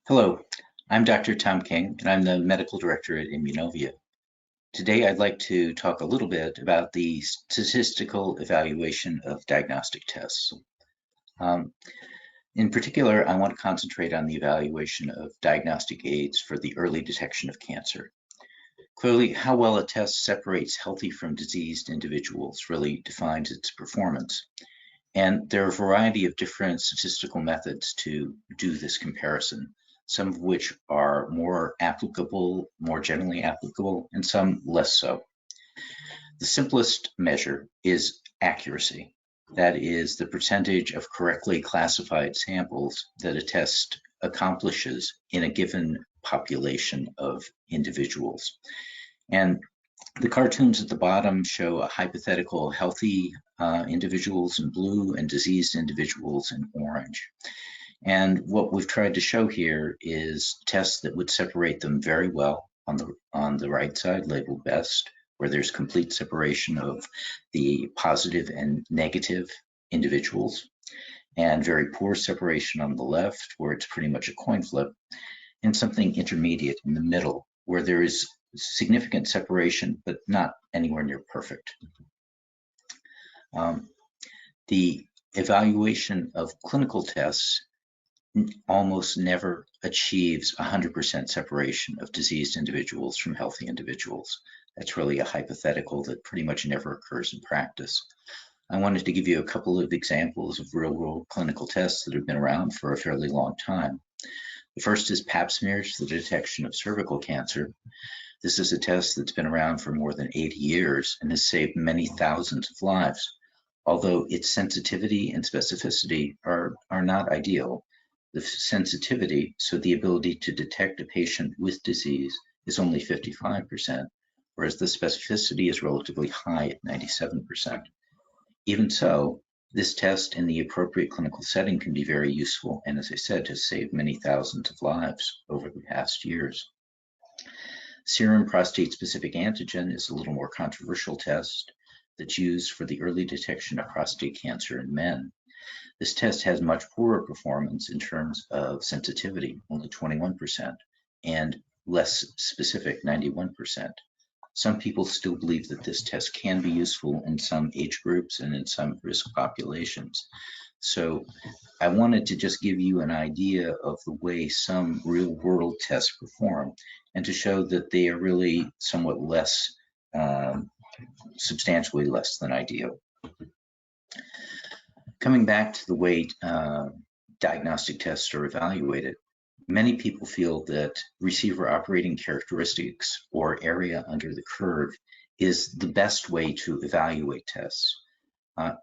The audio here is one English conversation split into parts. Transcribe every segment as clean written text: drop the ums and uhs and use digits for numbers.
Hello, I'm Dr. Tom King, and I'm the Medical Director at Immunovia. Today, I'd like to talk a little bit about the statistical evaluation of diagnostic tests. Um, in particular, I want to concentrate on the evaluation of diagnostic aids for the early detection of cancer. Clearly, how well a test separates healthy from diseased individuals really defines its performance. And there are a variety of different statistical methods to do this comparison, some of which are more applicable, more generally applicable, and some less so. The simplest measure is accuracy. That is the percentage of correctly classified samples that a test accomplishes in a given population of individuals. And the cartoons at the bottom show a hypothetical healthy individuals in blue and diseased individuals in orange. And what we've tried to show here is tests that would separate them very well on the right side, labeled best, where there's complete separation of the positive and negative individuals, and very poor separation on the left, where it's pretty much a coin flip, and something intermediate in the middle, where there is significant separation, but not anywhere near perfect. The evaluation of clinical tests almost never achieves 100% separation of diseased individuals from healthy individuals. That's really a hypothetical that pretty much never occurs in practice. I wanted to give you a couple of examples of real-world clinical tests that have been around for a fairly long time. The first is Pap smears for the detection of cervical cancer. This is a test that's been around for more than 80 years and has saved many thousands of lives, although its sensitivity and specificity are not ideal. The sensitivity, so the ability to detect a patient with disease, is only 55%, whereas the specificity is relatively high at 97%. Even so, this test in the appropriate clinical setting can be very useful, and as I said, has saved many thousands of lives over the past years. Serum prostate-specific antigen is a little more controversial test that's used for the early detection of prostate cancer in men. This test has much poorer performance in terms of sensitivity, only 21%, and less specific, 91%. Some people still believe that this test can be useful in some age groups and in some risk populations. So I wanted to just give you an idea of the way some real-world tests perform and to show that they are really somewhat less, substantially less than ideal. Coming back to the way diagnostic tests are evaluated, many people feel that receiver operating characteristics or area under the curve is the best way to evaluate tests.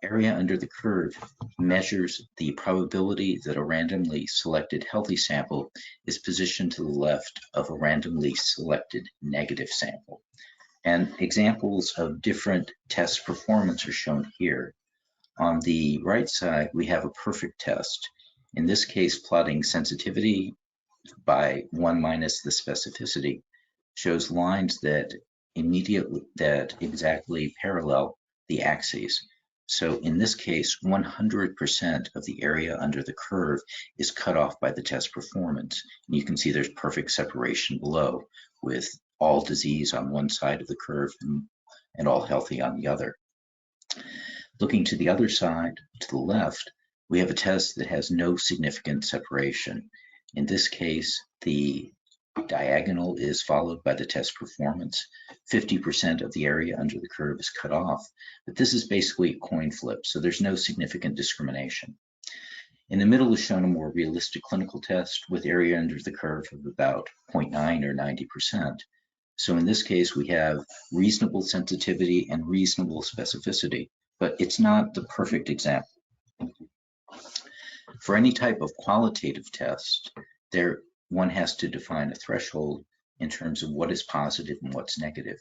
Area under the curve measures the probability that a randomly selected healthy sample is positioned to the left of a randomly selected negative sample. And examples of different test performance are shown here. On the right side, we have a perfect test. In this case, plotting sensitivity by 1 minus the specificity shows lines that exactly parallel the axes. So in this case, 100% of the area under the curve is cut off by the test performance. And you can see there's perfect separation below, with all disease on one side of the curve and all healthy on the other. Looking to the other side, to the left, we have a test that has no significant separation. In this case, the diagonal is followed by the test performance. 50% of the area under the curve is cut off, but this is basically a coin flip, so there's no significant discrimination. In the middle is shown a more realistic clinical test with area under the curve of about 0.9 or 90%. So in this case, we have reasonable sensitivity and reasonable specificity, but it's not the perfect example. For any type of qualitative test, one has to define a threshold in terms of what is positive and what's negative.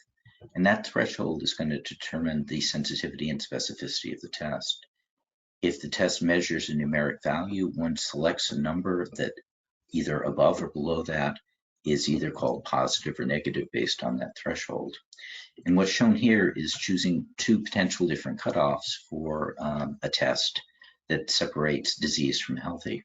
And that threshold is going to determine the sensitivity and specificity of the test. If the test measures a numeric value, one selects a number that either above or below that is either called positive or negative based on that threshold. And what's shown here is choosing two potential different cutoffs for a test that separates disease from healthy.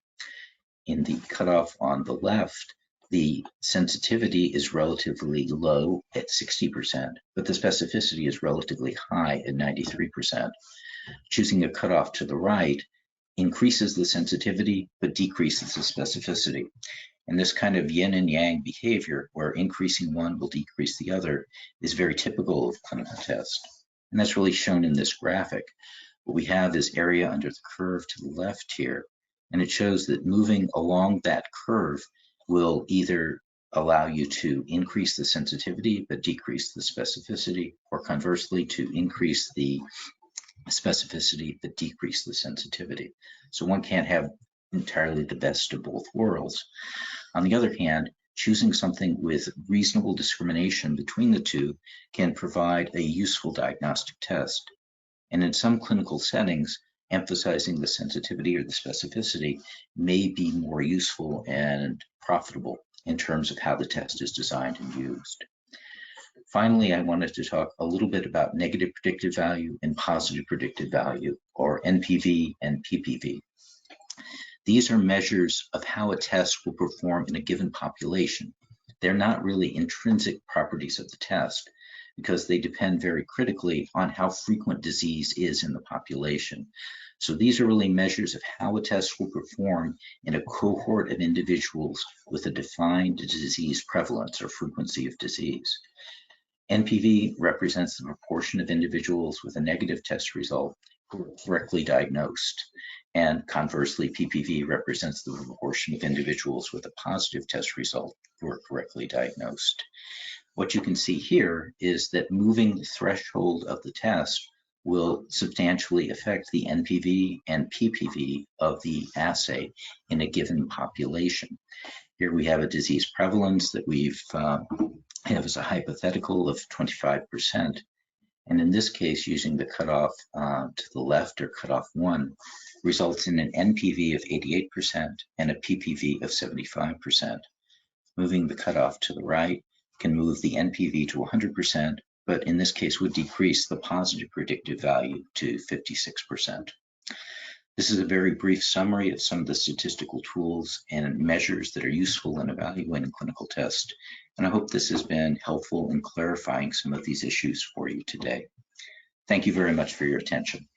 In the cutoff on the left, the sensitivity is relatively low at 60%, but the specificity is relatively high at 93%. Choosing a cutoff to the right increases the sensitivity, but decreases the specificity. And this kind of yin and yang behavior, where increasing one will decrease the other, is very typical of clinical tests. And that's really shown in this graphic. What we have is area under the curve to the left here, and it shows that moving along that curve will either allow you to increase the sensitivity but decrease the specificity, or conversely to increase the specificity but decrease the sensitivity. So one can't have entirely the best of both worlds. On the other hand, choosing something with reasonable discrimination between the two can provide a useful diagnostic test. And in some clinical settings, emphasizing the sensitivity or the specificity may be more useful and profitable in terms of how the test is designed and used. Finally, I wanted to talk a little bit about negative predictive value and positive predictive value, or NPV and PPV. These are measures of how a test will perform in a given population. They're not really intrinsic properties of the test, because they depend very critically on how frequent disease is in the population. So these are really measures of how a test will perform in a cohort of individuals with a defined disease prevalence or frequency of disease. NPV represents the proportion of individuals with a negative test result who are correctly diagnosed. And conversely, PPV represents the proportion of individuals with a positive test result who are correctly diagnosed. What you can see here is that moving the threshold of the test will substantially affect the NPV and PPV of the assay in a given population. Here we have a disease prevalence that we've have as a hypothetical of 25%. And in this case, using the cutoff to the left, or cutoff 1, results in an NPV of 88% and a PPV of 75%. Moving the cutoff to the right can move the NPV to 100%, but in this case would decrease the positive predictive value to 56%. This is a very brief summary of some of the statistical tools and measures that are useful in evaluating clinical tests, and I hope this has been helpful in clarifying some of these issues for you today. Thank you very much for your attention.